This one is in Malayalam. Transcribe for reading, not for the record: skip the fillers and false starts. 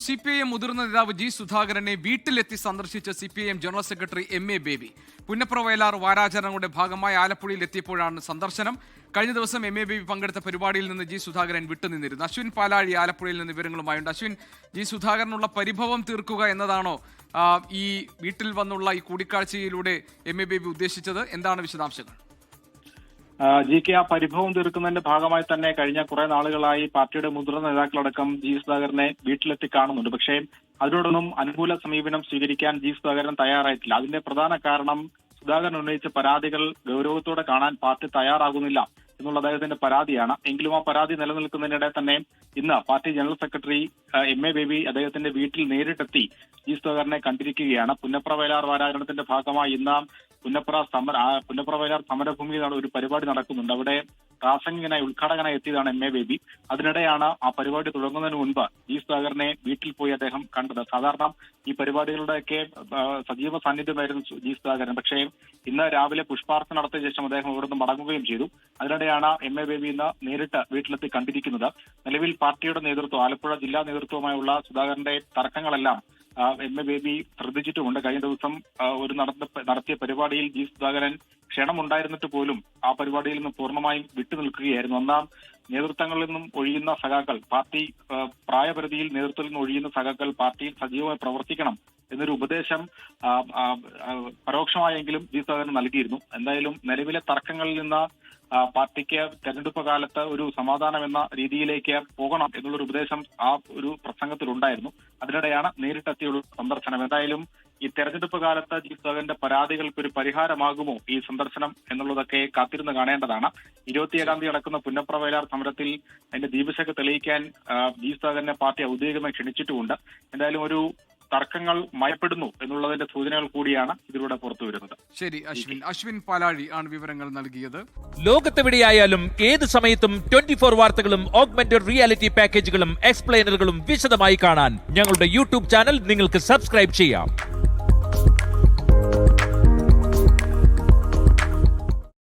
CPIM മുതിർന്ന നേതാവ് ജി സുധാകരനെ വീട്ടിലെത്തി സന്ദർശിച്ച CPIM general secretary MA Baby. Punnapra Vayalar വാരാചരണങ്ങളുടെ ഭാഗമായി ആലപ്പുഴയിൽ എത്തിയപ്പോഴാണ് സന്ദർശനം. കഴിഞ്ഞ ദിവസം MA ബേബി പങ്കെടുത്ത പരിപാടിയിൽ നിന്ന് ജി സുധാകരൻ വിട്ടുനിന്നിരുന്നു. അശ്വിൻ പാലാഴി ആലപ്പുഴയിൽ നിന്ന് വിവരങ്ങളുമായുണ്ട്. അശ്വിൻ, ജി സുധാകരനുള്ള പരിഭവം തീർക്കുക എന്നതാണോ ഈ വീട്ടിൽ വന്നുള്ള ഈ കൂടിക്കാഴ്ചയിലൂടെ MA ബേബി ഉദ്ദേശിച്ചത്? എന്താണ് വിശദാംശങ്ങൾ? GK ആ പരിഭവം തീർക്കുന്നതിന്റെ ഭാഗമായി തന്നെ കഴിഞ്ഞ കുറെ നാളുകളായി പാർട്ടിയുടെ മുതിർന്ന നേതാക്കളടക്കം ജി സുധാകരനെ വീട്ടിലെത്തി കാണുന്നുണ്ട്. പക്ഷേ അതിനോടൊന്നും അനുകൂല സമീപനം സ്വീകരിക്കാൻ ജി സുധാകരൻ തയ്യാറായിട്ടില്ല. അതിന്റെ പ്രധാന കാരണം സുധാകരൻ ഉന്നയിച്ച പരാതികൾ ഗൗരവത്തോടെ കാണാൻ പാർട്ടി തയ്യാറാകുന്നില്ല എന്നുള്ള അദ്ദേഹത്തിന്റെ പരാതിയാണ്. എങ്കിലും ആ പരാതി നിലനിൽക്കുന്നതിനിടെ തന്നെ ഇന്ന് party general secretary MA baby അദ്ദേഹത്തിന്റെ വീട്ടിൽ നേരിട്ടെത്തി ജി സുധാകരനെ കണ്ടിരിക്കുകയാണ്. പുന്നപ്ര വയലാർ വാരാചരണത്തിന്റെ ഭാഗമായി ഇന്ന് പുന്നപ്ര വയലാർ സമരഭൂമിയിലാണ് ഒരു പരിപാടി നടക്കുന്നുണ്ട്. അവിടെ പ്രാസംഗികനായി ഉദ്ഘാടകനായി എത്തിയതാണ് MA ബേബി. അതിനിടെയാണ് ആ പരിപാടി തുടങ്ങുന്നതിന് മുൻപ് ജി സുധാകരനെ വീട്ടിൽ പോയി അദ്ദേഹം കണ്ടത്. സാധാരണ ഈ പരിപാടികളുടെയൊക്കെ സജീവ സാന്നിധ്യമായിരുന്നു ജി സുധാകരൻ. പക്ഷേ ഇന്ന് രാവിലെ പുഷ്പാർച്ചന നടത്തിയ ശേഷം അദ്ദേഹം ഇവിടുന്ന് മടങ്ങുകയും ചെയ്തു. അതിനിടെയാണ് MA ബേബി ഇന്ന് നേരിട്ട് വീട്ടിലെത്തി കണ്ടിരിക്കുന്നത്. നിലവിൽ പാർട്ടിയുടെ നേതൃത്വം, ആലപ്പുഴ ജില്ലാ നേതൃത്വവുമായുള്ള സുധാകരന്റെ തർക്കങ്ങളെല്ലാം MA ബേബി ശ്രദ്ധിച്ചിട്ടുമുണ്ട്. കഴിഞ്ഞ ദിവസം നടത്തിയ പരിപാടിയിൽ ജി സുധാകരൻ ക്ഷണമുണ്ടായിരുന്നിട്ട് പോലും ആ പരിപാടിയിൽ നിന്ന് പൂർണ്ണമായും വിട്ടുനിൽക്കുകയായിരുന്നു. ഒന്നാം നേതൃത്വങ്ങളിൽ നിന്നും ഒഴിയുന്ന സഖാക്കൾ, പാർട്ടി പ്രായപരിധിയിൽ നേതൃത്വത്തിൽ നിന്ന് ഒഴിയുന്ന സഖാക്കൾ പാർട്ടിയിൽ സജീവമായി പ്രവർത്തിക്കണം എന്നൊരു ഉപദേശം പരോക്ഷമായെങ്കിലും ജി സുധാകരൻ നൽകിയിരുന്നു. എന്തായാലും നിലവിലെ തർക്കങ്ങളിൽ നിന്ന് പാർട്ടിക്ക് തെരഞ്ഞെടുപ്പ് കാലത്ത് ഒരു സമാധാനം എന്ന രീതിയിലേക്ക് പോകണം എന്നുള്ളൊരു ഉപദേശം ആ ഒരു പ്രസംഗത്തിലുണ്ടായിരുന്നു. അതിനിടെയാണ് നേരിട്ടെത്തിയുള്ള സന്ദർശനം. എന്തായാലും ഈ തെരഞ്ഞെടുപ്പ് കാലത്ത് ജി സുധാകരന്റെ പരാതികൾക്ക് ഒരു പരിഹാരമാകുമോ ഈ സന്ദർശനം എന്നുള്ളതൊക്കെ കാത്തിരുന്ന് കാണേണ്ടതാണ്. 27-ാം തീയതി നടക്കുന്ന പുന്നപ്ര വയലാർ സമരത്തിൽ അതിന്റെ ദീപശിഖ തെളിയിക്കാൻ ജി സുധാകരനെ പാർട്ടി ഔദ്യോഗികമായി ക്ഷണിച്ചിട്ടുമുണ്ട്. എന്തായാലും ഒരു തർക്കങ്ങൾ മയപ്പെടുന്നു എന്നുള്ളതിന്റെ സൂചനകൾ കൂടിയാണ് ഇതിലൂടെ പുറത്തു വരുന്നത്. ശരി, അശ്വിൻ പാലാഴി ആണ് വിവരങ്ങൾ നൽകിയത്. ലോകത്തെവിടെയായാലും ഏത് സമയത്തും 24 വാർത്തകളും ഓഗ്മെന്റഡ് റിയാലിറ്റി പാക്കേജുകളും എക്സ്പ്ലെയിനറുകളും വിശദമായി കാണാൻ ഞങ്ങളുടെ YouTube ചാനൽ നിങ്ങൾക്ക് സബ്സ്ക്രൈബ് ചെയ്യാം.